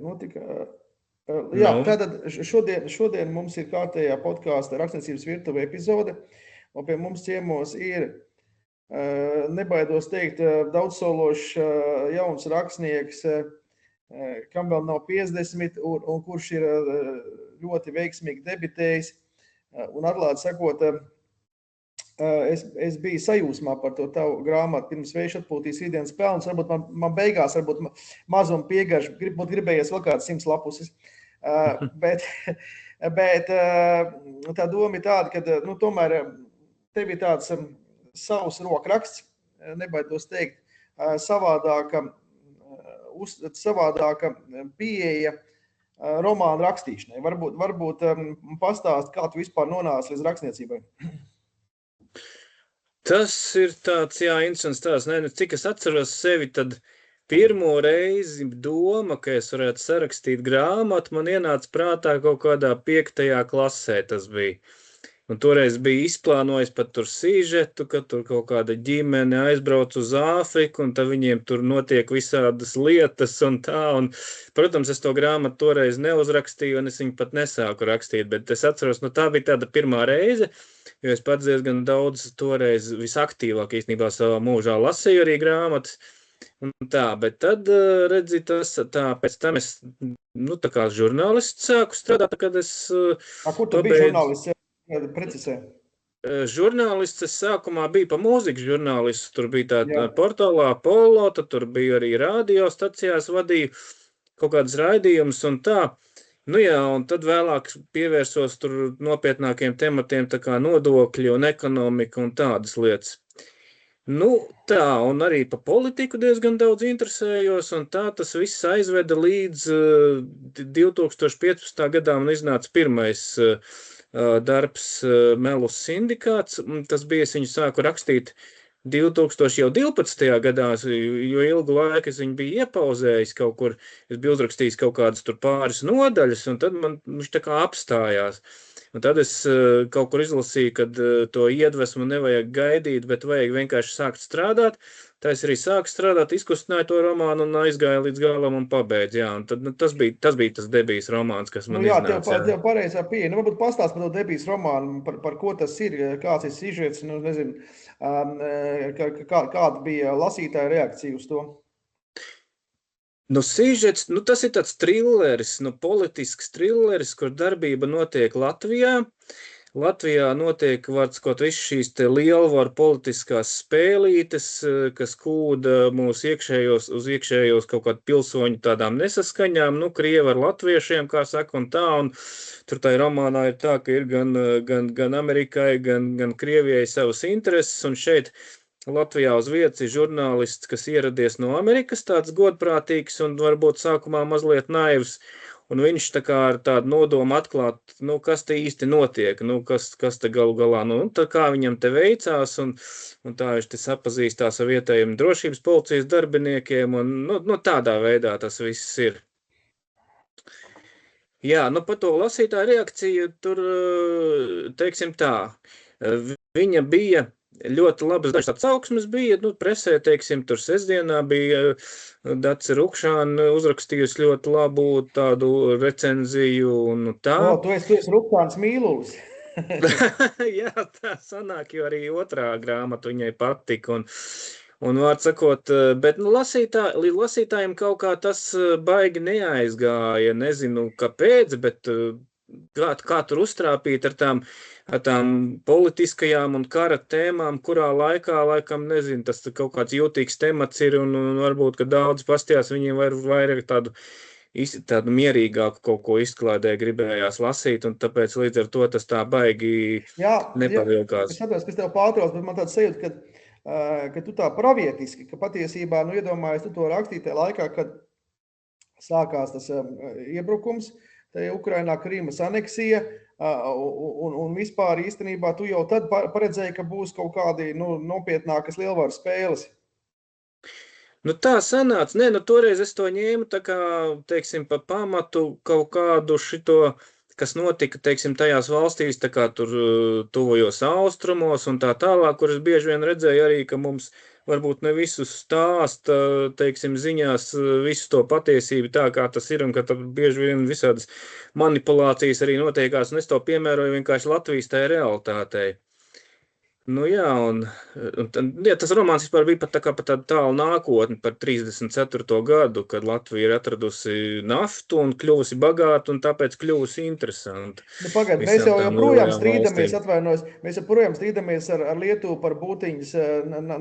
notika. Jā, tātad šodien mums ir kārtējā podkāsta Rakstniecības virtuve epizode, un pie mums ciemos ir, nebaidos teikt, daudzsološs jauns rakstnieks, kam vēl nav 50, un kurš ir ļoti veiksmīgi debitējis, un atklāti sakot, es biju sajūsmā par to tavu grāmatu pirms Vējš atpūtīs rītdienas pelnus. Varbūt man beigās mazum piegarš, gribējies vēl kāds 100 lapuses. Bet tā doma ir tāda, ka tomēr tev ir tāds savs rokraksts, nebaidos teikt, savādāka pieeja romānu rakstīšanai. Varbūt pastāst, kā tu vispār nonāci līdz rakstniecībai. Tas ir tāds, interesants stāsts. Cik es atceros sevi, tad pirmo reizi doma, ka es varētu sarakstīt grāmatu, man ienāca prātā kaut kādā 5. klasē tas bija. Un toreiz bija izplānojis pat tur sīžetu, ka tur kaut kāda ģimene aizbrauc uz Āfriku, un tad viņiem tur notiek visādas lietas un tā. Un, protams, es to grāmatu toreiz neuzrakstīju, un es viņu pat nesāku rakstīt, bet es atceros, tā bija tāda pirmā reize, jo es pats diezgan daudz toreiz visaktīvāk īstenībā savā mūžā lasīju arī grāmatas. Un tā, bet tad, redzi, pēc tam es, tā kā žurnālists sāku strādāt, kad es... Kur tu biji žurnālists? Precisē. Žurnālists es sākumā biju pa mūzikas žurnālistu, tur bija tā portālā Apollo, tad tur bija arī radiostacijās vadīju kaut kādas raidījumus un tā. Un tad vēlāk pievērsos tur nopietnākiem tematiem, tā kā nodokļi un ekonomika un tādas lietas. Un arī pa politiku diezgan daudz interesējos, un tā tas viss aizveda līdz 2015. gadā man iznāca pirmais darbs Melus sindikāts. Tas bija, es viņu sāku rakstīt 2012. gadā, jo ilgu laiku es viņu biju iepauzējis kaut kur. Es biju uzrakstījis kaut kādas tur pāris nodaļas, un tad man viņš tā kā apstājās. Un tad es kaut kur izlasīju, kad to iedvesmu nevajag gaidīt, bet vajag vienkārši sākt strādāt. Tā es arī sāku strādāt, izkustināju to romānu un aizgāju līdz galam un pabeidzu. Un tad tas bija tas debijas romāns, kas man iznāca. Tev pareizā pieeja. Varbūt pastāst par to debijas romānu, par ko tas ir, kāds ir sižets, nezinu, kāda bija lasītāja reakcija uz to. Sižets, tas ir tāds trilleris, politisks trilleris, kur darbība notiek Latvijā. Latvijā notiek viss šīs te lielvaru politiskās spēlītes, kas kūda mūs uz iekšējos kaut kādu pilsoņu tādām nesaskaņām, Krievi ar latviešiem, kā saka, un tā, un tur tā romānā ir tā, ka ir gan Amerikai, gan Krievijai savas intereses, un šeit Latvijā uz vietas ir žurnālists, kas ieradies no Amerikas, tāds godprātīgs un varbūt sākumā mazliet naivs. Un viņš tā kā ar tādu nodomu atklāt, kas te īsti notiek, kas te galu galā, tā kā viņam te veicās, un tā viņš te sapazīstās ar vietējiem drošības policijas darbiniekiem, un tādā veidā tas viss ir. Par to lasītāju reakciju tur, teiksim tā, viņa bija ļoti labas dažas atsauksmes bija, presē, teiksim, tur sestdienā bija Dace Rukšāna uzrakstījusi ļoti labu tādu recenziju un tā. Tu esi Rukšāns mīlulis. Jā, tā sanāk, jo arī otrā grāmata viņai patika un vārds sakot, bet lasītājiem kaut kā tas baigi neaizgāja, nezinu kāpēc, bet kā tur uztrāpīt ar tām politiskajām un kara tēmām, kurā laikā, laikam, nezinu, tas kaut kāds jūtīgs temats ir, un varbūt, ka daudz pastījās viņiem vairāk tādu mierīgāku kaut ko izklādē gribējās lasīt, un tāpēc līdz ar to tas tā baigi nepavilkās. Es saprotu, kas tev pārtrauc, bet man tāds sajūta, ka tu tā pravietiski, ka patiesībā, iedomājies, tu to rakstīji tajā laikā, kad sākās tas iebrukums, Ukrainā Krīmas aneksija, un vispār īstenībā tu jau tad paredzēji, ka būs kaut kādi nopietnākas lielvaru spēles. Tā sanāca. Toreiz es to ņēmu tā kā, teiksim, pa pamatu kaut kādu šito, kas notika, teiksim, tajās valstīs, tā kā tur tuvojos austrumos un tā tālāk, kuras bieži vien redzēju arī, ka mums varbūt ne visus stāsta, teiksim, ziņās visu to patiesību tā, kā tas ir, un ka tad bieži vien visādas manipulācijas arī notiekās, un es to piemēroju vienkārši Latvijas tajā realitātei. Nu jā, tas romāns vispār bija pat tā kā par tādu tālu nākotni, par 34. gadu, kad Latvija ir atradusi naftu un kļuvusi bagāta un tāpēc kļuvusi interesanta. Nu, pagaid, mēs jau joprojām strīdamies, atvainojos, mēs joprojām strīdamies ar Lietuvu par būtiņas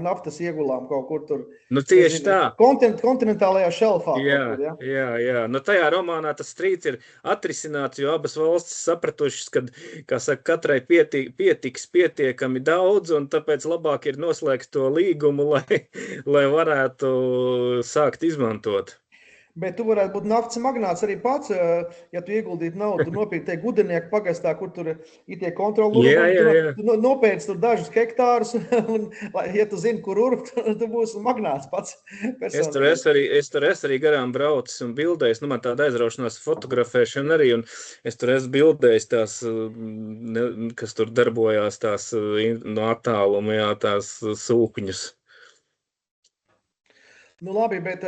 naftas iegulām kaut kur tur. Nu tieši tā. Kontinentālajā šelfā. Jā, kaut kur, ja? jā. Nu tajā romānā tas strīds ir atrisināts, jo abas valstis sapratušas, ka, kā saka, katrai pietiks pietiekami daudz, un tāpēc labāk ir noslēgt to līgumu, lai varētu sākt izmantot. Bet tu varētu būt naftas magnāts arī pats, ja tu ieguldītu naudu, tu nopirki tie Gudenieku pagastā, kur tur ir tie kontrolūri, tu nopērci tur dažus hektārus, un, ja tu zini, kur urbt, tu būsi magnāts pats. Es tur esmu arī garām braucis un bildējis, nu man tāda aizraušanās fotografēšana arī, un es tur esmu bildējis tās, kas tur darbojās tās no attāluma, jā, tās sūkņus. Nu labi, bet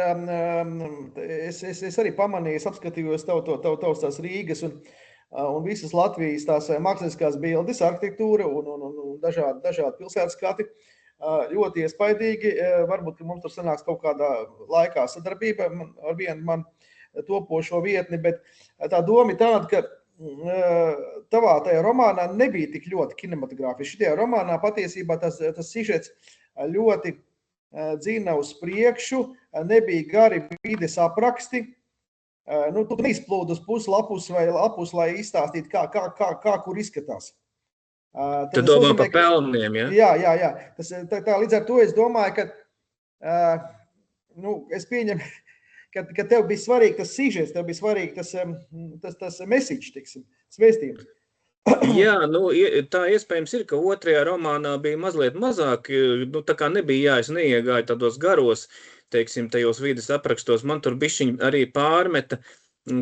es arī pamanīju, apskatījos tavs tās Rīgas un visas Latvijas tās māksliskās bildes, arhitektūra un dažādi pilsētas skati. Ļoti iespaidīgi. Varbūt, ka mums tur sanāks kaut kādā laikā sadarbība ar vienu man topošo vietni, bet tā doma ir tāda, ka tavā tajā romānā nebija tik ļoti kinematogrāfiski. Šitajā romānā patiesībā tas sižets ļoti dzīna uz priekšu, nebija gari vides apraksti. Nu, tu neizplūd uz puslapus vai lapus, lai izstāstītu, kā kur izskatās. Tu domā par pelniem, ja? Jā. Tā līdz ar to es domāju, ka es pieņemu, ka tev bija svarīgi tas sižets, tev bija svarīgi tas message, tiksim, svēstījums. Jā, nu, tā iespējams ir, ka otrajā romānā bija mazliet mazāk, nu, tā kā nebija es neiegāju tādos garos, teiksim, tajos vides aprakstos, man tur bišķiņ arī pārmeta,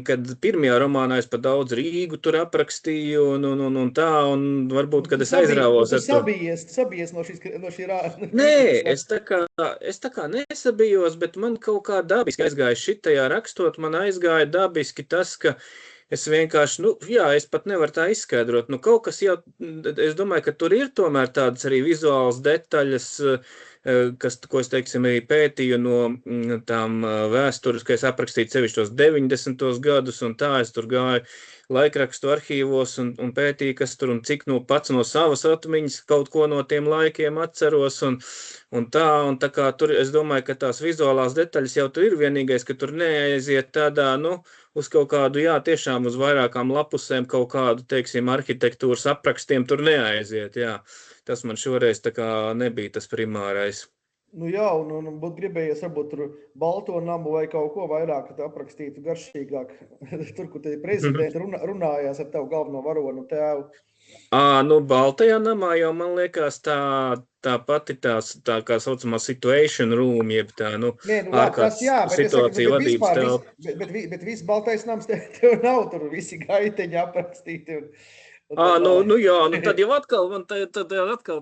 kad pirmajā romānā es pa daudz Rīgu tur aprakstīju un tā, un varbūt, kad es aizrāvos ar to. Sabijies no šī rāda. Nē, es tā kā nesabijos, bet man kaut kā dabiski aizgāja šitajā rakstot, man aizgāja dabiski tas, ka es vienkārši, es pat nevaru tā izskaidrot. Nu, kaut kas jau, es domāju, ka tur ir tomēr tādas arī vizuālas detaļas, ko es, teiksim, arī pētīju no tām vēstures, ka es aprakstīju sevišķi tos 90. gadus, un tā es tur gāju laikrakstu arhīvos un pētīju, kas tur un cik pats no savas atmiņas kaut ko no tiem laikiem atceros, un tā kā tur, es domāju, ka tās vizuālās detaļas jau tur ir vienīgais, ka tur neaiziet tādā, uz kaut kādu, tiešām uz vairākām lapusēm kaut kādu, teiksim, arhitektūras aprakstiem tur neaiziet, jā. Tas man šoreiz tā kā nebija tas primārais. Nu jā, un būtu gribējies varbūt tur balto namu vai kaut ko vairāk aprakstītu garšīgāk. Tur, kur tie prezidenti runājās ar tavu galveno varonu tēvu. Baltajā namā jau, man liekas, tā pati tā kā saucamā situation room, jeb tā, ārkārtas situācija vadības telpa. Bet viss baltais nams tev nav tur visi gaiteņi aprakstīti. Jā, tad jau atkal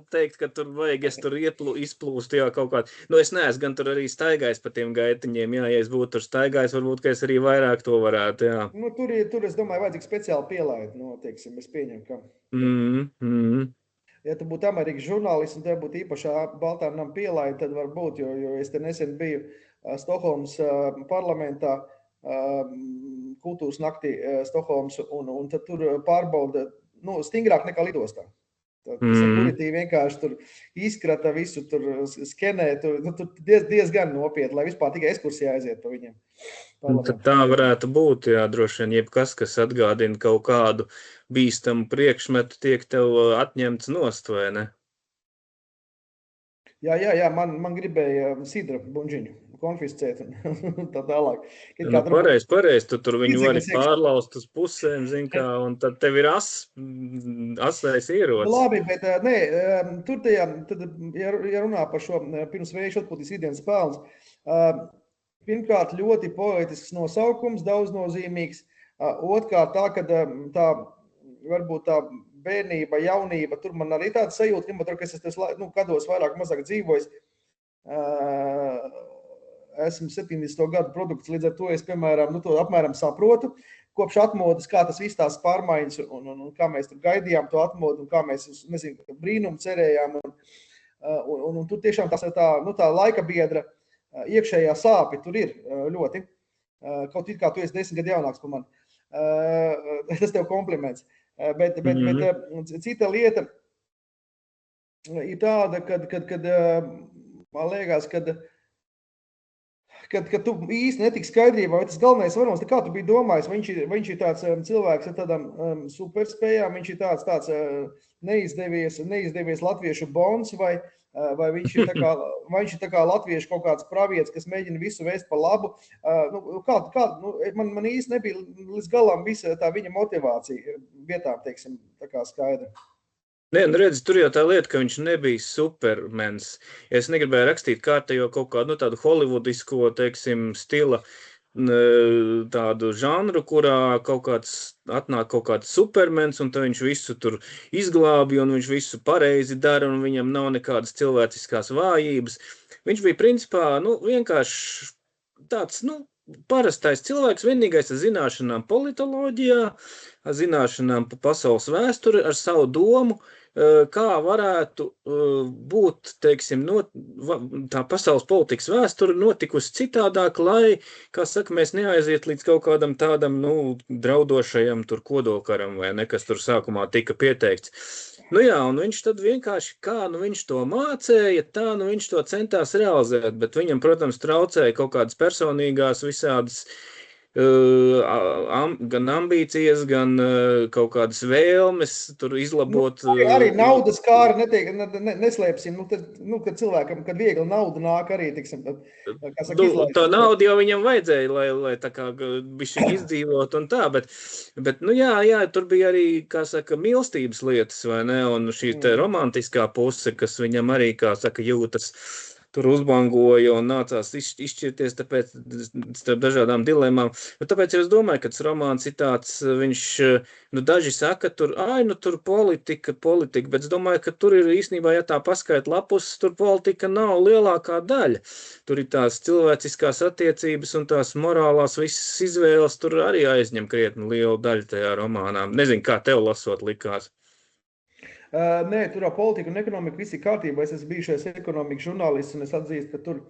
teikt, ka tur vajag, es tur izplūstu, kaut kā. Es neesmu gan tur arī staigājis pa tiem gaiteņiem, ja es būtu tur staigājis, varbūt, ka es arī vairāk to varētu, jā. Tur es domāju, vajadzīgs speciāli pielaid, teiksim, es pieņemu, ka. Ja tu būtu Amerikas žurnālists un tev būtu īpašā baltā nama pielaid, tad varbūt, jo es te nesen biju Stokholmas parlamentā, kultūras naktī Stokholmas, un tad tur pārbauda, stingrāk nekā lidostā. Tas security vienkārši tur izkrata visu, tur skenē, tur diezgan nopietni, lai vispār tikai ekskursijā aiziet pa viņiem. Tad tā varētu būt, droši vien, jebkas, kas atgādina kaut kādu bīstamu priekšmetu, tiek tev atņemts nost, vai ne? Jā, man gribēja sidra buņģiņu konfiscēt un tā tālāk. Pareiz, tu tur viņu vari pārlaust uz pusēm, zin kā, un tad tev ir asais ierocis. Labi, bet tur ja runā par šo pirms vējuši atpūtīs ikdienas pelns, pirmkārt ļoti poetisks nosaukums, daudznozīmīgs, otrkārt tā, kad tā varbūt tā bērnība, jaunība, tur man arī tāda sajūta, ka es esmu gados vairāk mazāk dzīvojis, esmu 70. gadu produkts, līdz ar to es, piemēram, to apmēram saprotu, kopš atmodas, kā tas viss tās pārmaiņas un kā mēs tur gaidījām to atmodu un kā mēs, nezinu, brīnumu cerējām. Un tur tiešām tā laika biedra iekšējā sāpe tur ir ļoti. Kaut it kā tu esi 10 gadu jaunāks par mani. Tas tev kompliments. Bet cita lieta ir tāda, kad man liekas, kad tu īsti netiki skaidrībā, vai tas galvenais varonis, kā tu biji domājis, vai viņš ir tāds cilvēks ar tādām superspējām, viņš ir tāds neizdevies latviešu Bonds, vai viņš ir tā kā latviešu kaut kāds pravietis, kas mēģina visu vēst pa labu. Man īsti nebija līdz galam visa tā viņa motivācija vietām, teiksim, tā kā skaidra. Nē, redzi, tur jau tā lieta, ka viņš nebija supermens. Es negribēju rakstīt kārtējo kaut kādu tādu holivudisko, teiksim, stila tādu žanru, kurā atnāk kaut kāds supermens, un tad viņš visu tur izglābi, un viņš visu pareizi dara, un viņam nav nekādas cilvēciskās vājības. Viņš bija principā, vienkārši tāds, parastais cilvēks, vienīgais ar zināšanām politoloģijā, ar zināšanām pa pasaules vēsturi, ar savu domu, kā varētu būt, teiksim, tā pasaules politikas vēsture notikusi citādāk, lai, kā saka, mēs neaiziet līdz kaut kādam tādam, draudošajam tur kodolkaram, vai ne, kas tur sākumā tika pieteikts. Un viņš tad vienkārši, kā viņš to mācēja, tā viņš to centās realizēt, bet viņam, protams, traucēja kaut kādas personīgās visādas gan ambīcijas, gan kaut kādas vēlmes tur izlabot. Arī naudas kāri neslēpsim, kad cilvēkam, kad viegli nauda nāk arī, tiksim, kā saka, izlaist. Tā nauda jau viņam vajadzēja, lai tā kā bišķi izdzīvot un tā, bet tur bija arī, kā saka, mīlestības lietas, vai ne, un šī te romantiskā puse, kas viņam arī, kā saka, jūtas tur uzbangoja un nācās izšķirties tāpēc starp dažādām dilemmām. Bet tāpēc es domāju, ka tas romāns ir tāds, viņš, daži saka, tur politika, bet es domāju, ka tur ir īstenībā, ja tā paskait lapus, tur politika nav lielākā daļa. Tur ir tās cilvēciskās attiecības un tās morālās visas izvēles, tur arī aizņem krietni lielu daļu tajā romānā. Nezinu, kā tev lasot likās. Nē, tur politika un ekonomika viss ir kārtībā. Es esmu bijušais ekonomikas žurnālists un es atzīstu, ka tur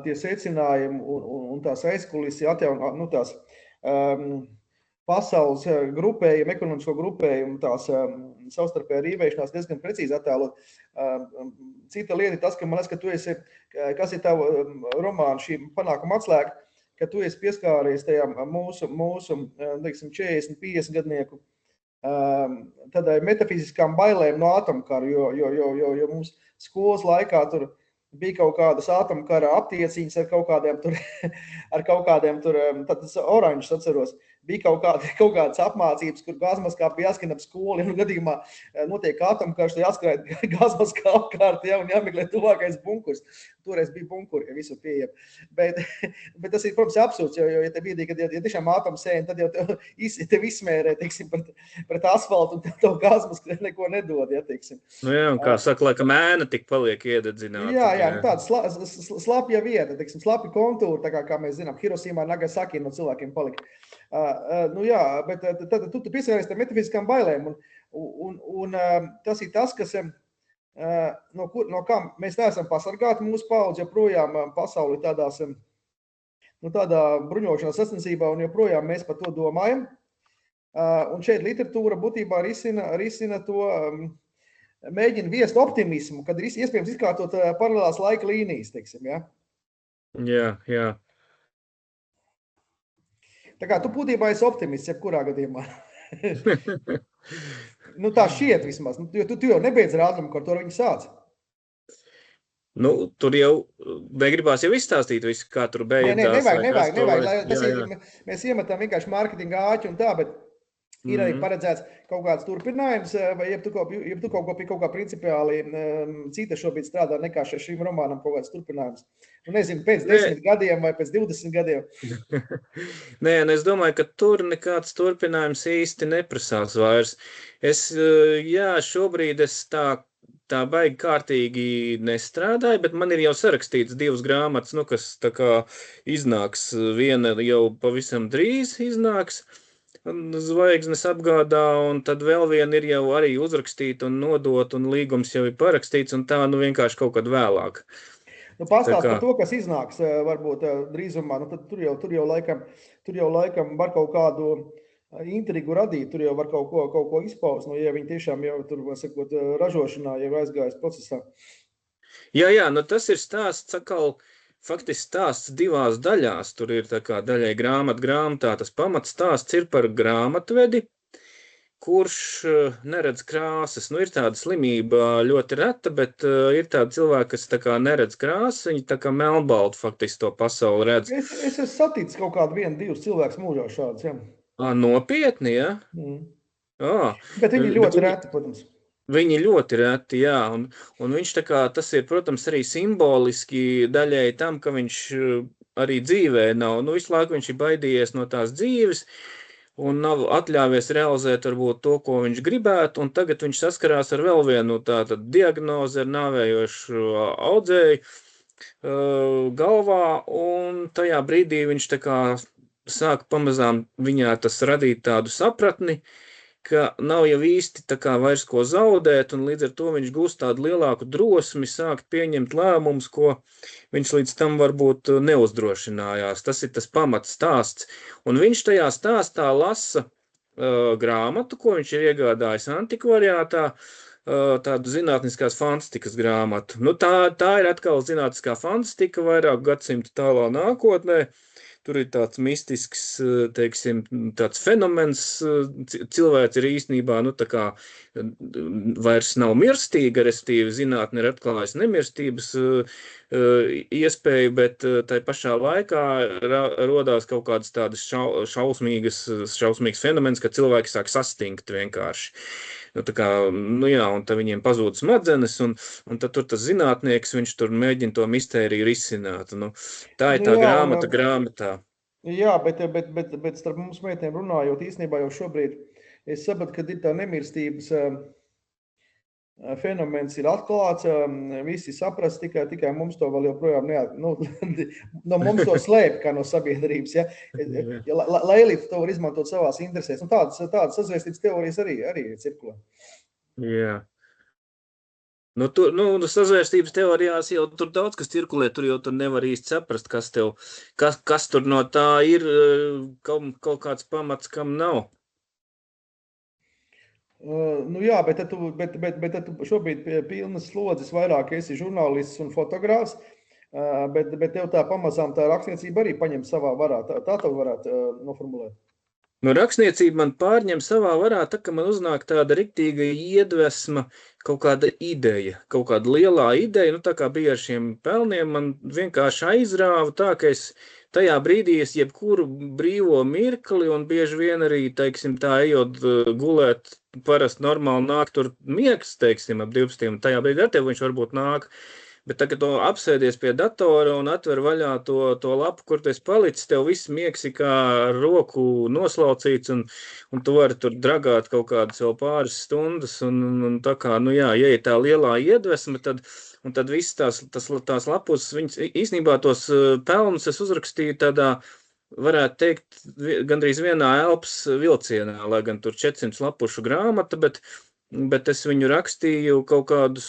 tie secinājumi un tās aizkulisi tās pasaules grupējumi, ekonomisko grupējumu, tās savstarpējā rīvēšanās diezgan precīzi attēlot. Cita lieta ir tas, ka man liekas, ka tu esi, kas ir tavu romānu šī panākuma atslēga, ka tu esi pieskāries tajā mūsu 40-50 gadnieku tādai metafiziskām bailēm no atomkara, jo mums skolas laikā tur bija kaut kādas atomkara aptieciņas ar kaut kādiem tur, tad tas oranžs atceros, bija kaut kādas apmācības, kur gazmaskā bija jāskan ap skolu, un gadījumā notiek atomkarš, jāskrēt gazmaskā apkārt, un jāmeklē tuvākais bunkurs. Toreiz bija bunkuri, ja visu pieejam. Bet tas ir, protams, absurds, jo ja te brīdī, kad ja tiešām atomsēni, tad jau tev izsmērē, teiksim, pret asfaltu, un tev gazmaskā neko nedod, ja, teiksim. Un kā saka, laikam ēna tik paliek iededzināta. Jā, tāda slapja vieta, teiksim, slapi kontūri, tā kā mēs zinām, Hirošīmā, Nagasaki no cilvēkiem palika. Bet tad tu pieskāries tam metafiziskām bailēm, un tas ir tas, kas, no kā mēs neesam pasargāti mūsu paudze, joprojām pasauli tādā bruņošanās sacensībā, un joprojām mēs par to domājam. Un šeit literatūra būtībā risina to, mēģina viest optimismu, kad ir iespējams izkārtot paralēlās laika līnijas, teiksim, ja? Jā. Tā kā tu būtībā esi optimists, jebkurā gadījumā. Tā šķiet vismaz, jo tu jau nebeidz ar ātrumu, ar to viņi sāc. Tur jau negribās jau izstāstīt visu, kā tur beidzās. Nevajag. Mēs iemetam vienkārši mārketinga āķi un tā, bet ir arī paredzēts kaut kāds turpinājums, vai ja tu kaut kā principiāli cita šobrīd strādā nekā šim romānam kaut kāds turpinājums. Nezinu, pēc 10 gadiem vai pēc 20 gadiem. Nē, es domāju, ka tur nekāds turpinājums īsti neprasās vairs. Šobrīd es tā tā baigi kārtīgi nestrādāju, bet man ir jau sarakstīts 2 grāmatas, nu, kas tā kā iznāks, viena jau pavisam drīz iznāks, Zvaigznes apgādā, un tad vēl viena ir jau arī uzrakstīta un nodot, un līgums jau ir parakstīts, un tā, nu, vienkārši kaut kad vēlāk. Nu, pastāst par to, kas iznāks, varbūt drīzumā, nu, tad tur jau laikam var kaut kādu intrigu radīt, tur jau var kaut ko izpaust, nu, ja viņi tiešām jau tur, sakot, ražošanā jau aizgājas procesā. Jā, nu tas ir stāsts atkal, faktiski stāsts 2 daļās, tur ir tā kā daļai grāmatā, tas pamats stāsts ir par grāmatvedi, kurš neredz krāsas. Nu, ir tāda slimība ļoti reta, bet ir tādi cilvēki, kas tā kā neredz krāsas, viņi tā kā melnbaltu faktiski to pasauli redz. Es esmu saticis kaut kādu 1-2 cilvēkus mūžā šādus, jā. Nopietni, jā? Bet viņi ļoti reti, protams. Viņi ļoti reti, jā, un viņš tā kā, tas ir, protams, arī simboliski daļēji tam, ka viņš arī dzīvē nav, nu, visu laiku viņš ir baidījies no tās dzīves, un nav atļāvies realizēt varbūt to, ko viņš gribētu, un tagad viņš saskarās ar vēl vienu tātad diagnozi ar nāvējošu audzēju galvā, un tajā brīdī viņš tā kā sāk pamazām viņā tas radīt tādu sapratni, ka nav jau īsti tā kā vairs ko zaudēt, un līdz ar to viņš gūst tādu lielāku drosmi sākt pieņemt lēmumus, ko viņš līdz tam varbūt neuzdrošinājās. Tas ir tas pamats stāsts. Un viņš tajā stāstā lasa grāmatu, ko viņš ir iegādājis antikvariātā, tādu zinātniskās fantastikas grāmatu. Nu, tā ir atkal zinātniskā fantastika vairāk gadsimtu tālā nākotnē. Tur ir tāds mistisks, teiksim, tāds fenomens, cilvēks ir īstenībā, nu, tā kā vairs nav mirstīga, respektīvi zinātne ir atklājusi nemirstības iespēju, bet tai pašā laikā rodās kaut kādas tādas šausmīgas fenomens, ka cilvēki sāk sastingt vienkārši. Nu, tā kā, nu jā, un tad viņiem pazūd smadzenes, un tad tur tas zinātnieks, viņš tur mēģina to mistēriju risināt. Nu, tā ir tā grāmata grāmatā. Jā, bet starp mums meitēm runājot, īstenībā jau šobrīd es sapratu, ka ir tā nemirstības fenomens ir atklāts, visi saprast, tikai mums to vēl joprojām no mums to slēp kā no sabiedrības, ja? Lai elite to var izmantot savās interesēs. Un tādas sazvēstības teorijas arī cirkulē. Jā. Nu, sazvērstības teorijās jau tur daudz kas cirkulē, tur jau tur nevar īsti saprast, kas tur no tā ir, kaut kāds pamats, kam nav. Nu jā, bet tu šobrīd pilnas slodzes vairāk esi žurnālists un fotogrāfs, bet tev tā pamazām tā rakstniecība arī paņem savā varā. Tā tev varētu noformulēt. Nu, rakstniecība man pārņem savā varā, tā ka man uznāk tāda riktīga iedvesma, kaut kāda ideja, kaut kāda lielā ideja, nu tā kā bija ar šiem pelniem, man vienkārši aizrāva tā, ka es tajā brīdī es jebkuru brīvo mirkli un bieži vien arī, teiksim, tā ejot gulēt, parasti normāli nāk tur miegs, teiksim, ap 12, un tajā brīdī ar tevi viņš varbūt nāk, bet tagad tu apsēdies pie datora un atver vaļā to lapu, kur tu esi palicis, tev viss miegs ir kā ar roku noslaucīts, un tu vari tur dragāt kaut kādas vēl pāris stundas, un tā kā, nu jā, ja ir tā lielā iedvesma, tad viss tās lapus, viņas īstenībā tos pelnus es uzrakstīju tādā, varētu teikt, gandrīz vienā elpas vilcienā, lai gan tur 400 lapušu grāmata, bet es viņu rakstīju kaut kādus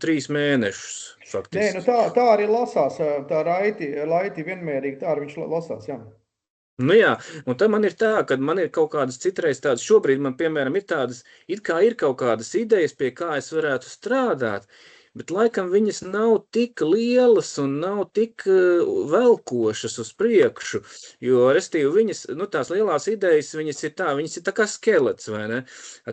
3 mēnešus, faktiski. Nē, nu tā arī lasās, tā laiti vienmērīgi, tā arī viņš lasās, jā. Nu jā, un tad man ir tā, ka man ir kaut kādas citreiz tādas, šobrīd man, piemēram, ir tādas, it kā ir kaut kādas idejas, pie kā es varētu strādāt, bet laikam viņas nav tik lielas un nav tik velkošas uz priekšu, jo, restīvi, viņas, nu, tās lielās idejas, viņas ir tā kā skelets, vai ne?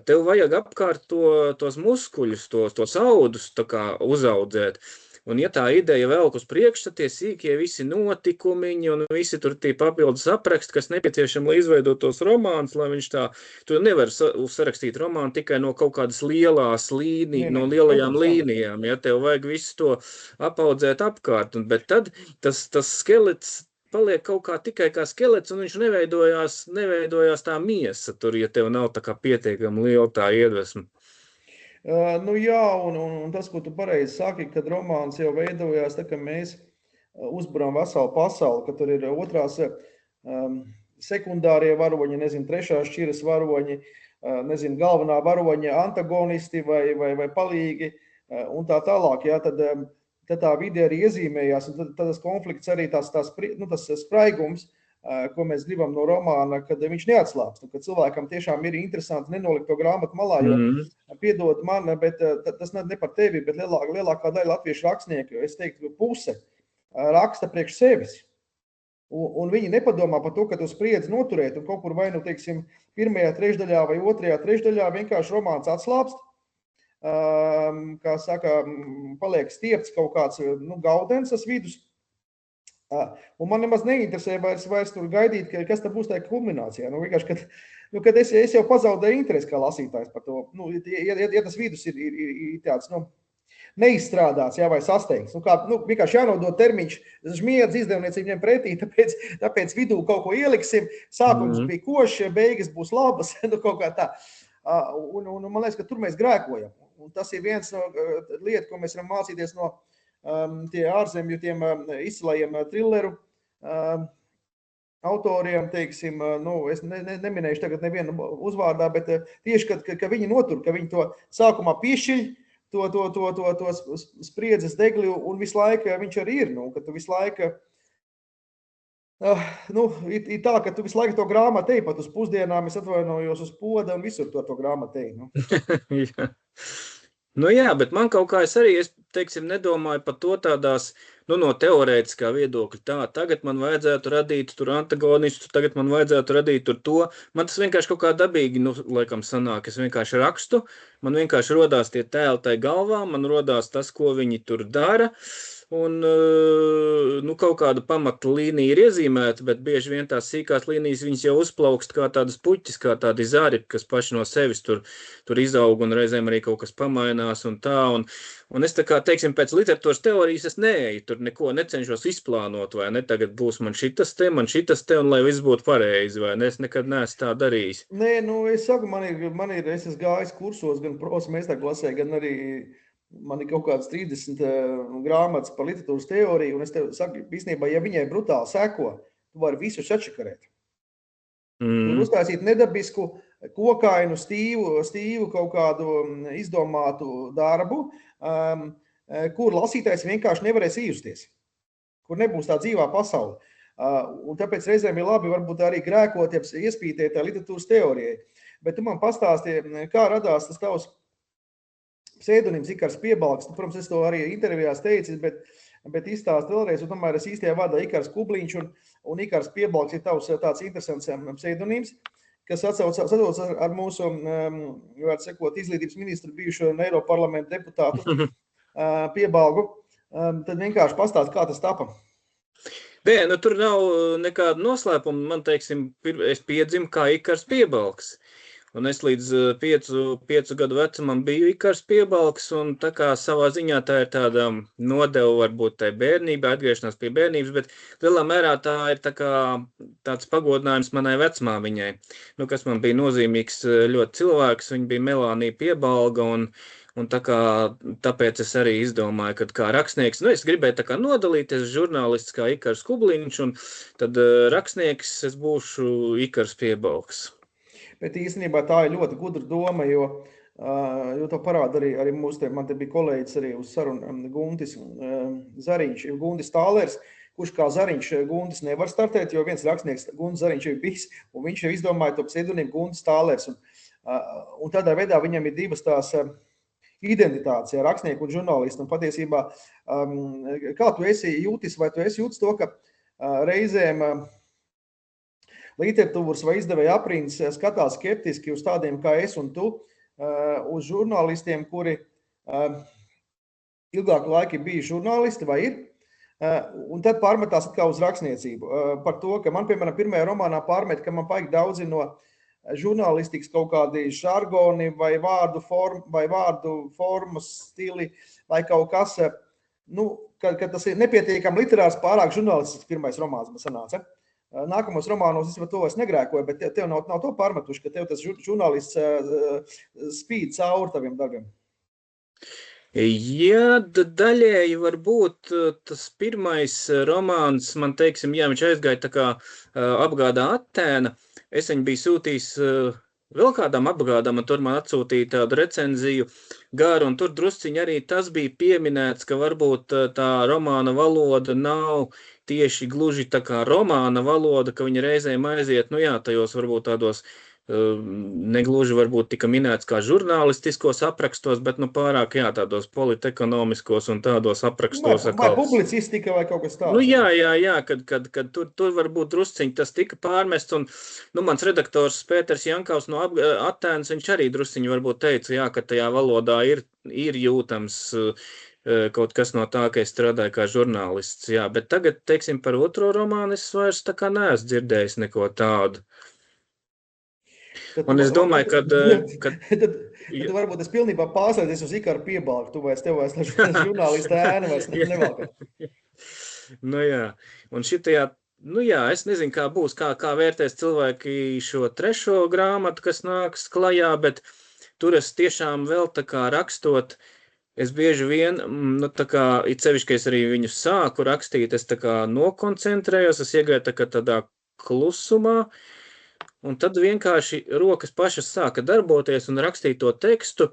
Tev vajag apkārt tos muskuļus, tos audus tā kā uzaudzēt. Un ja tā ideja velk uz priekšu, tad tie sīkie visi notikumiņi un visi tur tie papildus apraksti, kas nepieciešami, lai izveidot tos romānus, lai viņš tā, tu nevar sarakstīt romānu tikai no kaut kādas lielās no lielajām līnijām, ja tev vajag visu to apaudzēt apkārt, bet tad tas skelets paliek kaut kā tikai kā skelets, un viņš neveidojās tā miesa tur, ja tev nav tā kā pietiekami liela tā iedvesma. Nu jā, un tas, ko tu pareizi saki, kad romāns jau veidojās, tā, ka mēs uzburam veselu pasauli, ka tur ir otrās sekundārie varoņi, nezinu, trešās šķiras varoņi, nezinu, galvenā varoņa antagonisti vai palīgi un tā tālāk. Jā, tad tā vide arī iezīmējās, un tad tas konflikts arī tas spraigums, ko mēs gribam no romāna, kad viņš neatslāpst, kad cilvēkam tiešām ir interesanti nenolikt to grāmatu malā, jo piedod man, bet tas ne par tevi, bet lielākā daļa latviešu rakstnieku, es teiktu, puse raksta priekš sevis. Un viņi nepadomā par to, ka tu spriedzi noturēt un kaut kur vai, nu, teiksim, pirmajā trešdaļā vai otrajā trešdaļā vienkārši romāns atslāpst, kā saka, paliek stiepts kaut kāds, nu, gaudens tas vidus. Un man nemaz neinteresē vairs tur gaidīt, kas tad būs tajā kulminācijā. Nu, vienkārši, kad es jau pazaudēju interesi kā lasītājs par to. Nu, ja tas vidus ir tāds, nu, neizstrādāts, jā, vai sasteigts. Nu, vienkārši jānodod termiņš, žmiedz izdevniecību viņam pretī, tāpēc vidū kaut ko ieliksim, sākums bija košs, beigas būs labas, nu, kaut kā tā. Un man liekas, ka tur mēs grēkojam. Un tas ir viens no lieta, ko mēs varam mācīties no tie ārzemju tiem izcilajiem trilleru autoriem, teiksim, nu, es neminēšu tagad nevienu uzvārdā, bet tieši, ka viņi notur, ka viņi to sākumā piešķiļ, to spriedzes degli, un visu laiku viņš arī ir, nu, ka tu visu laiku, nu, ir tā, ka tu visu laiku to grāmatu ej, pat uz pusdienām, es atvainojos uz poda, un visur to grāmatu ej, nu. Jā. Nu jā, bet man kaut kā es teiksim, nedomāju par to tādās, nu, no teorētiskā viedokļa. Tagad man vajadzētu radīt tur antagonistu, tagad man vajadzētu radīt tur to. Man tas vienkārši kaut kā dabīgi, nu, laikam sanāk, es vienkārši rakstu, man vienkārši rodās tie tēli tai galvā, man rodās tas, ko viņi tur dara. Un, nu, kaut kāda pamata līnija ir iezīmēta, bet bieži vien tās sīkās līnijas viņas jau uzplaukst kā tādas puķis, kā tādi zari, kas paši no sevis tur izaug un reizēm arī kaut kas pamainās un tā. Un es tā kā, teiksim, pēc literatūras teorijas es neeju, tur neko necenšos izplānot, vai ne, tagad būs man šitas te, un lai viss būtu pareizi, vai ne, es nekad neesmu tā darījis. Nē, nu, es saku, es esmu gājis kursos gan pros mēstāklasē, gan arī man ir kaut kāds 30 grāmatas par literatūras teoriju, un es tev saku, īstenībā, ja viņai brutāli seko, tu vari visu atšakarēt. Tu uztaisīt nedabisku, kokainu, stīvu kaut kādu izdomātu darbu, kur lasītājs vienkārši nevarēs ījusties, kur nebūs tā dzīvā pasaule. Un tāpēc reizēm ir labi varbūt arī grēkot, ja iespītēt tā literatūras teorijai. Bet tu man pastāstīji, kā radās tas tavs pseidonims Ikars Piebalgs. Protams, es to arī intervijās teicis, bet izstāst vēlreiz, un tomēr es īstajā vārdā Ikars Kubliņš un Ikars Piebalgs ir tavs tāds interesants pseidonims, kas atsaucas ar mūsu, varētu sakot, izglītības ministru bijušo Eiroparlamenta deputātu Piebalgu. Tad vienkārši pastāst, kā tas tapa. Nē, nu tur nav nekāda noslēpuma. Man, teiksim, es piedzimu kā Ikars Piebalgs. Un es līdz 5 gadu vecumam biju Ikars Piebalgs, un tā kā savā ziņā tā ir tāda nodeva varbūt tai bērnībai, atgriešanās pie bērnības, bet lielā mērā tā ir tā kā tāds pagodinājums manai vecmāmiņai, nu, kas man bija nozīmīgs ļoti cilvēks, viņa bija Melānija Piebalga, un tāpēc es arī izdomāju, ka kā rakstnieks, nu, es gribēju tā kā nodalīties žurnālists kā Ikars Kubliņš, un tad rakstnieks es būšu Ikars Piebalgs. Bet īstenībā tā ir ļoti gudra doma, jo to parāda arī man te bija kolēģis arī uz sarunu Guntis Zariņš, Guntis Tālers, kurš kā Zariņš Guntis nevar startēt, jo viens rakstnieks Guntis Zariņš jau bijis, un viņš jau izdomāja to pseidonīmu Guntis Tālers. Un tādā veidā viņam ir divas tās identitātes, rakstnieku un žurnālistu. Un patiesībā, kā tu esi jūtis, vai tu esi jūtis to, ka reizēm literatūras vai izdevēja aprindas skatās skeptiski uz tādiem kā es un tu, uz žurnālistiem, kuri ilgāku laiku bija žurnālisti vai ir, un tad pārmetās atkal uz rakstniecību. Par to, ka man, piemēram, pirmajā romānā pārmet, ka man paik daudzi no žurnālistikas kaut kādi žargoni vai vārdu formas stili vai kaut kas, nu, ka tas ir nepietiekami literārs pārāk žurnālistisks pirmais romāns man sanāca. Nākamos romānos es par to es negrēkoju, bet tev nav to pārmetuši, ka tev tas žurnālists spīd cauri taviem darbiem. Jā, daļēji varbūt tas pirmais romāns, man teiksim, jā, viņš aizgāja tā kā apgādā Atēna. Es viņu biju sūtījis vēl kādām apgādām, un tur man atsūtīja tādu recenziju garu, un tur drusciņi arī tas bija pieminēts, ka varbūt tā romāna valoda nav tieši gluži tā kā romāna valoda, ka viņa reizēm aiziet, nu jā, tajos varbūt tādos negluži varbūt tika minēts kā žurnālistiskos aprakstos, bet nu pārāk jā, tādos politekonomiskos un tādos aprakstos. Vai publicistika vai kaut kas tāds. Nu jā, kad tur varbūt drusciņi tas tika pārmests, un nu, mans redaktors Pēters Jankaus no Atēnas, viņš arī drusciņi varbūt teica, jā, ka tajā valodā ir jūtams kaut kas no tā, ka es strādāju kā žurnālists, jā, bet tagad, teiksim, par otro romānu es vairs tā kā neesmu dzirdējis neko tādu. Un es domāju, Tad varbūt es pilnībā pārslēdzies uz Ikaru Piebalgu, tu vairs tev vairs žurnālista ēna vairs nevalkā. Nu jā, un šitajā, nu jā, es nezinu, kā būs, kā vērtēs cilvēki šo trešo grāmatu, kas nāks klajā, bet tur es tiešām vēl tā kā rakstot, es bieži vien, nu tā kā, it sevišķi, ka es arī viņu sāku rakstīt, es tā kā nokoncentrējos, es iegāju tā kā tādā klusumā, un tad vienkārši rokas pašas sāka darboties un rakstīt to tekstu.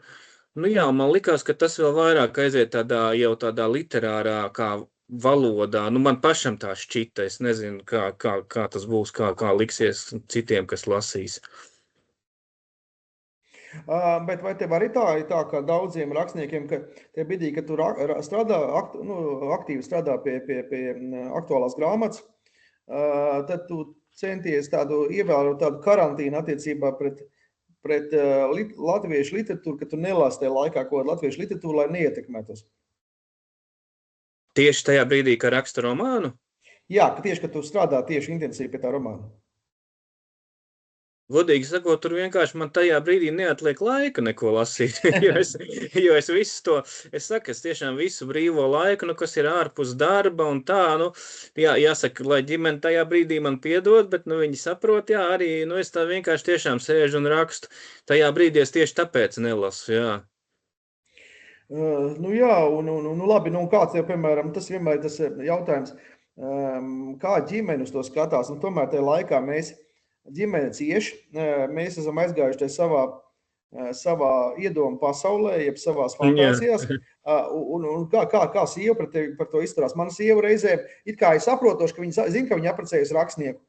Nu jā, man likās, ka tas vēl vairāk aiziet tādā literārā kā valodā. Nu man pašam tā šķita, es nezinu, kā tas būs, kā liksies citiem, kas lasīs. Bet vai tev arī tā, kā daudziem rakstniekiem, ka tie brīdī, kad tu strādā, aktīvi strādā pie aktuālās grāmatas, tad tu centies ievērot tādu karantīnu attiecībā pret latviešu literatūru, ka tu nelasi tajā laikā kaut kādu latviešu literatūru, lai neietekmētos. Tieši tajā brīdī, kad raksta romānu? Jā, ka tu strādā tieši intensīvi pie tā romāna. Godīgi sakot, tur vienkārši man tajā brīdī neatliek laika neko lasīt, jo es visu to, es tiešām visu brīvo laiku, nu, kas ir ārpus darba un tā, nu, jā, jāsaka, lai ģimene tajā brīdī man piedod, bet, nu, viņi saprot, jā, arī, nu, es tā vienkārši tiešām sēžu un rakstu, tajā brīdī es tieši tāpēc nelasu, jā. Nu, jā, un labi, nu, kāds jau, piemēram, tas vienmēr tas jautājums, kā ģimene uz to skatās, un tomēr tajā laikā mēs ģimene cieši, mēs esam aizgājuši savā iedomu pasaulē, jeb savās fantāzijās, un kā sieva par to izturās. Mana sieva reizē, it kā ir saprotoši, ka viņa zina, ka viņa apprecējas rakstnieku,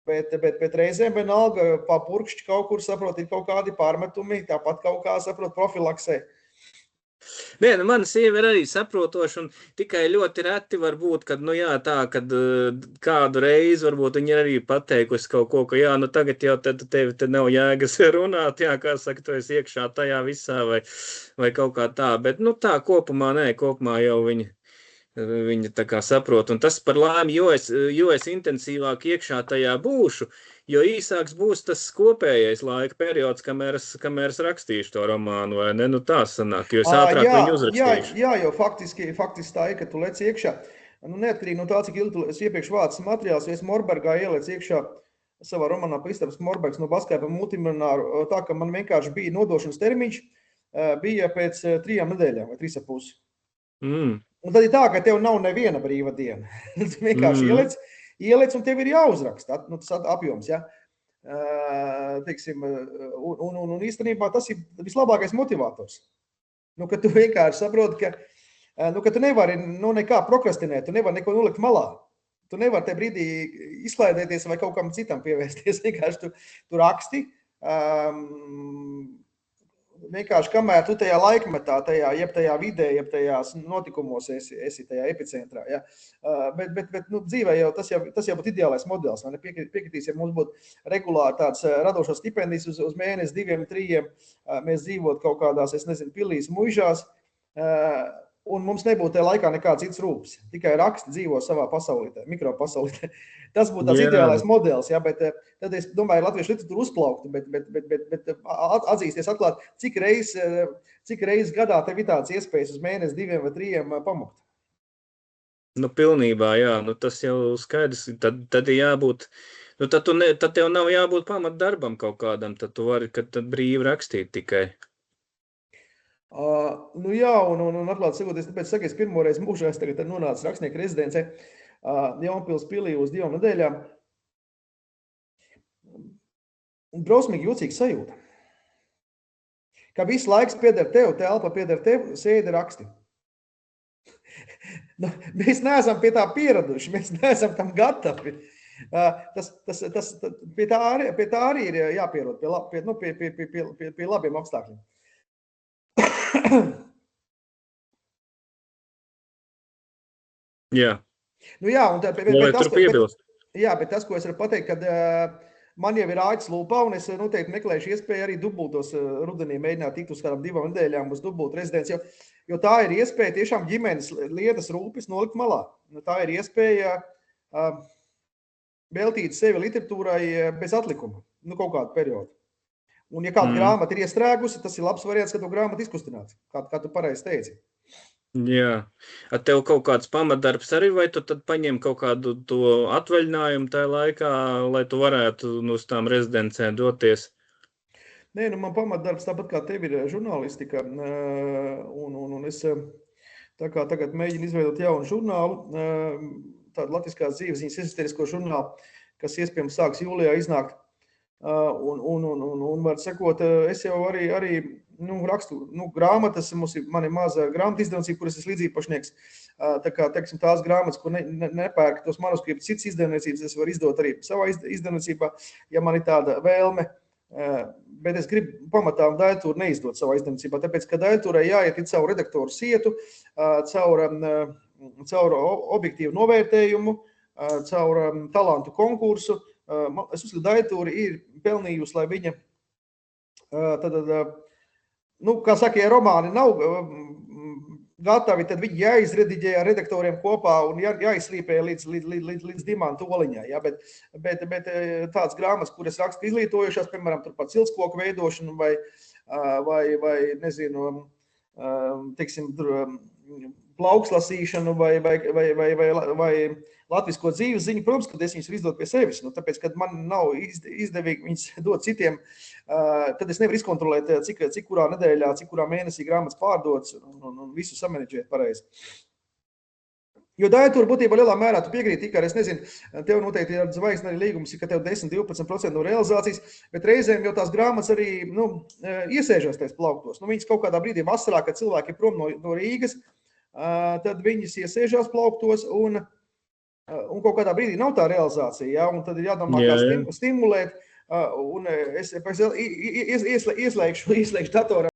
bet reizēm vienalga papurkšķi kaut kur saprot, ir kaut kādi pārmetumi, tāpat kaut kā saprot profilaksē. Nē, nu mana sieva ir arī saprotoša, un tikai ļoti reti var būt, kad, nu jā, tā, kad kādu reizi varbūt viņa ir arī pateikusi kaut ko, ka jā, nu tagad jau tevi te nav jēgas runāt, jā, kā saka, tu esi iekšā tajā visā vai kaut kā tā, bet, nu tā, kopumā jau viņa tā kā saprot, un tas par laimi, jo es intensīvāk iekšā tajā būšu, jo īsāks būs tas kopējais laika periods, kamēr es rakstīšu to romānu, vai ne? Nu tā sanāk, jo es ātrāk viņu uzrakstīšu. Jā, jo faktiski tā ir, ka tu lec iekšā. Nu, neatkarīgi no tā, cik ilgi tu iepriekš vācis materiāls, es Morbergā ielec iekšā savā romānā Kristaps Morbergs no Baskaipa multimiljonāru, tā, ka man vienkārši bija nodošanas termiņš, bija pēc 3 nedēļām vai 3,5. Un tad ir tā, ka tev nav neviena brīva diena. Tu vienkārši ieliec un tev ir jāuzraksta, nu, tas apjoms, ja. Teiksim, un īstenībā tas ir vislabākais motivators. Nu, ka tu vienkārši saproti, ka tu nevari nekā prokrastinēt, tu nevari neko nolikt malā. Tu nevari tajā brīdī izklaidēties vai kaut kam citam pievērsties. Vienkārši tu raksti, vienkārši kamēr tu tajā laikmetā, jeb tajā vidē, jeb tajās notikumos esi tajā epicentrā. Ja? Bet nu, dzīvē jau tas jau būtu ideālais modelis. Piekritīs, ja mums būtu regulāri tāds radošos stipendijas uz mēnesi, 2, 3, mēs dzīvot kaut kādās, es nezinu, pilīs, muižās, un mums nebūtu tajā laikā nekāds cits rūpes. Tikai raksti dzīvo savā pasaulītē, mikropasaulītē. Tas būtu tāds ideālais modelis, ja, bet tad es domāju, latviešu literatūru uzplauktu, bet atzīsties atklāt, cik reiz gadā tev ir tāds iespējas uz mēnesi, 2 vai 3 pamukt. Nu, pilnībā, jā, nu tas jau skaidrs, tad ir jābūt, nu tad tev nav jābūt pamat darbam kaut kādam, tad tu vari, kad brīvi rakstīt tikai. Nu jā, un atklāt sakot, es tāpēc saku, es pirmoreiz mūžā es tagad nonācu rakstnieku rezidencē Jaunpils pilī uz 2 nedēļām. Un drausmīgi jūcīga sajūta. Ka visu laiks pieder tev, telpa pieder tev, sēdi raksti. Nu, mēs neesam pie tā pieraduši, mēs neesam tam gatavi. Pie tā arī ir jāpierod, pie labiem apstākļiem. Jā. Nu jā, un bet tas, ko es varu pateikt, kad man jau ir āķis lūpā, un es noteikti meklēšu iespēju arī dubultos rudenī mēģināt tikt uz kādām 2 nedēļām uz dubultu rezidenci, jo tā ir iespēja tiešām ģimenes lietas rūpes nolikt malā. Tā ir iespēja veltīt sevi literatūrai bez atlikuma, kaut kādu periodu. Un ja kāda grāmata ir iestrēgusi, tas ir labs variants, ka to grāmatu izkustināt, kā tu pareizi teici. Jā. Tev kaut kāds pamatdarbs arī, vai tu tad paņem kaut kādu to atvaļinājumu tajā laikā, lai tu varētu uz tām rezidencēm doties? Nē, man pamatdarbs tāpat kā tev ir žurnālistika, un es tā kā tagad mēģinu izveidot jaunu žurnālu, tādu latviskās dzīvesziņas ezoterisko žurnālu, kas iespējams sāks jūlijā iznākt. Un var sakot, es jau arī rakstu grāmatas, man ir maza grāmata izdevniecība, kuras es līdzīpašnieks. Tā kā, teiksim, tās grāmatas, kur nepērk tos manuskriptus cits izdevniecības, es varu izdot arī savā izdevniecībā, ja man ir tāda vēlme. Bet es gribu pamatā Daļtūru neizdot savā izdevniecībā, tāpēc, ka Daļtūrai jāiet caur redaktoru sietu, caur objektīvu novērtējumu, caur talantu konkursu. Es uzskatu, Daļtūra ir pelnījusi, lai viņa, kā saka, ja romāni nav gatavi, tad viņi jāizrediģē ar redaktoriem kopā un jāizslīpē līdz dimantu oliņai. Ja? Bet tāds grāmatas, kuras raksta izglītojušās, piemēram, turpat ciltskoku veidošanu vai nezinu, teiksim, plaukslasīšanu vai latvisko dzīves ziņu, protams, kad es viņus izdot pie sevis, tāpēc, kad man nav izdevīgi viņus dot citiem, tad es nevaru izkontrolēt, cik kurā nedēļā, cik kurā mēnesī grāmatas pārdots un visu samanedžēt pareizi. Jo Daļtūra būtībā lielā mērā tu piekrīti, Ikar, es nezinu, tev noteikti ir zvaigznes arī līgums, ka tev 10-12% no realizācijas, bet reizēm jau tās grāmatas arī, iesēžās tais plauktos. Viņas kaut kādā brīdī vasarā, kad cilvēki ir prom no Rīgas, tad viņas iesēžās plauktos un kaut kādā brīdī nav tā realizācija, ja? Un tad ir jādomā, kā stimulēt, un es ieslēgšu datorā